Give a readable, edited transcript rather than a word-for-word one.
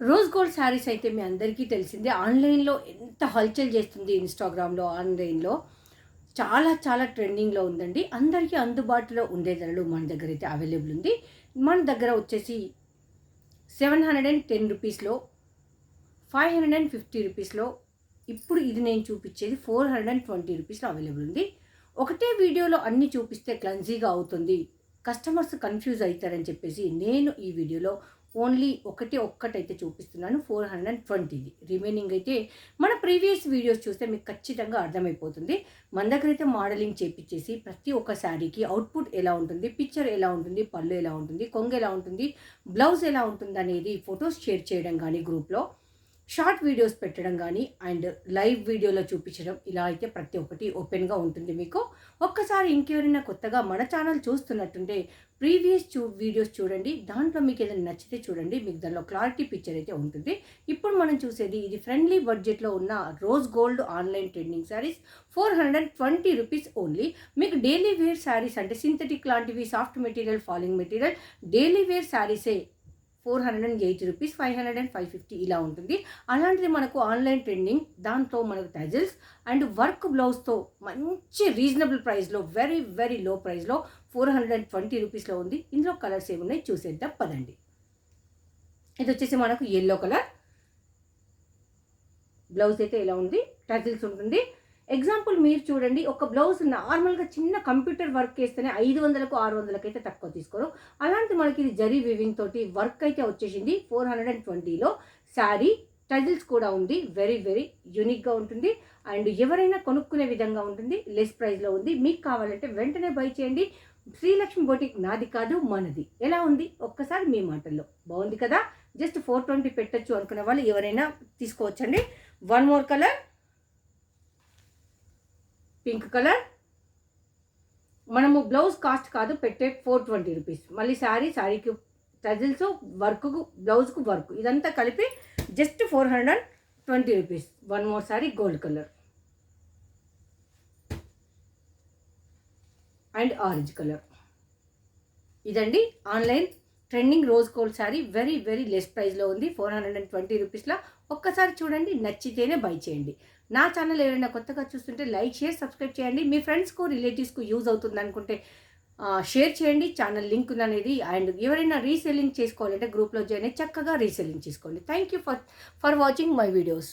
Rose gold saris అయితే మీ అందరికీ తెలిసిందే. ఆన్‌లైన్‌లో ఎంత హల్చల్ చేస్తుంది ఇన్‌స్టాగ్రామ్‌లో, ఆన్‌లైన్‌లో. చాలా చాలా ట్రెండింగ్‌లో ఉందండి. అందరికీ అందుబాటులో ఉండే ధరలు మన దగ్గరైతే అవైలబుల్ ఉంది. మన దగ్గర వచ్చేసి ₹710 ₹550 ఇప్పుడు ఇది నేను చూపించేది ₹420 అవైలబుల్ ఉంది. ఒకటే వీడియోలో అన్నీ చూపిస్తే క్లమ్జీగా అవుతుంది. కస్టమర్స్ కన్‌ఫ్యూజ్ అయితారని చెప్పేసి నేను ఈ వీడియోలో ఓన్లీ ఒక్కటైతే చూపిస్తున్నాను 420ది. రిమైనింగ్ అయితే మన ప్రీవియస్ వీడియోస్ చూస్తే మీకు ఖచ్చితంగా అర్థమైపోతుంది. మన దగ్గరైతే మోడలింగ్ చేపిచ్చేసి ప్రతి ఒక్క శారీకి అవుట్‌పుట్ ఎలా ఉంటుంది, పిక్చర్ ఎలా ఉంటుంది, పళ్ళు ఎలా ఉంటుంది, కొంగు ఎలా ఉంటుంది, బ్లౌజ్ ఎలా ఉంటుందనేది ఫోటోస్ షేర్ చేయడం గానీ గ్రూప్‌లో, షార్ట్ వీడియోస్ పెట్టడం కానీ అండ్ లైవ్ వీడియోలో చూపించడం ఇలా అయితే ప్రతి ఒక్కటి ఓపెన్గా ఉంటుంది మీకు. ఒక్కసారి ఇంకెవరైనా కొత్తగా మన ఛానల్ చూస్తున్నట్టుంటే ప్రీవియస్ వీడియోస్ చూడండి. దాంట్లో మీకు ఏదైనా నచ్చితే చూడండి. మీకు దానిలో క్లారిటీ పిక్చర్ అయితే ఉంటుంది. ఇప్పుడు మనం చూసేది ఇది ఫ్రెండ్లీ బడ్జెట్లో ఉన్న rose gold online trending saris ₹420 only. మీకు డైలీ వేర్ శారీస్ అంటే సింథటిక్ లాంటివి, soft material, falling material daily wear శారీసే ₹480, ₹500 అండ్ ₹550 ఇలా ఉంటుంది. అలాంటిది మనకు ఆన్లైన్ ట్రెండింగ్. దాంతో మనకు టజిల్స్ అండ్ వర్క్ బ్లౌజ్తో మంచి రీజనబుల్ ప్రైస్లో, వెరీ వెరీ లో ప్రైస్లో ₹420లో ఉంది. ఇందులో కలర్స్ ఏమున్నాయి చూసేద్దాం పదండి. ఇది వచ్చేసి మనకు యెల్లో కలర్. బ్లౌజ్ అయితే ఇలా ఉంది, టజిల్స్ ఉంటుంది. ఎగ్జాంపుల్ మీరు చూడండి, ఒక బ్లౌజ్ నార్మల్గా చిన్న కంప్యూటర్ వర్క్ వేస్తేనే 500కు 600కి అయితే తక్కువ తీసుకోరు. అలాంటి మనకి ఇది జరీ వీవింగ్ తోటి వర్క్ అయితే వచ్చేసింది 420లో. శారీ టజిల్స్ కూడా ఉంది. వెరీ వెరీ యూనిక్గా ఉంటుంది అండ్ ఎవరైనా కొనుక్కునే విధంగా ఉంటుంది. లెస్ ప్రైస్లో ఉంది. మీకు కావాలంటే వెంటనే బై చేయండి. శ్రీలక్ష్మి బొటిక్ నాది కాదు మనది. ఎలా ఉంది ఒక్కసారి మీ మాటల్లో. బాగుంది కదా. జస్ట్ 420 పెట్టచ్చు అనుకునే వాళ్ళు ఎవరైనా తీసుకోవచ్చండి. One more colour pink colour. మనము బ్లౌజ్ కాస్ట్ కాదు పెట్టే ₹420. మళ్ళీ శారీకి టజిల్స్, వర్క్కు, బ్లౌజ్కు వర్క్ ఇదంతా కలిపి just ₹420. One more sari gold colour and orange colour. ఇదండి online trending rose gold sari. Very very less ప్రైస్లో ఉంది. ₹420లో. ఒక్కసారి చూడండి, నచ్చితేనే బై చేయండి. నా ఛానల్ ఎవరైనా కొత్తగా చూస్తుంటే లైక్, షేర్, సబ్స్క్రైబ్ చేయండి. మీ ఫ్రెండ్స్కు, రిలేటివ్స్కు యూజ్ అవుతుంది అనుకుంటే షేర్ చేయండి. ఛానల్ లింక్ అనేది. అండ్ ఎవరైనా రీసెల్లింగ్ చేసుకోవాలంటే గ్రూప్లో జాయిన్ అయ్యి చక్కగా రీసెల్లింగ్ చేసుకోండి. Thank you for watching my videos.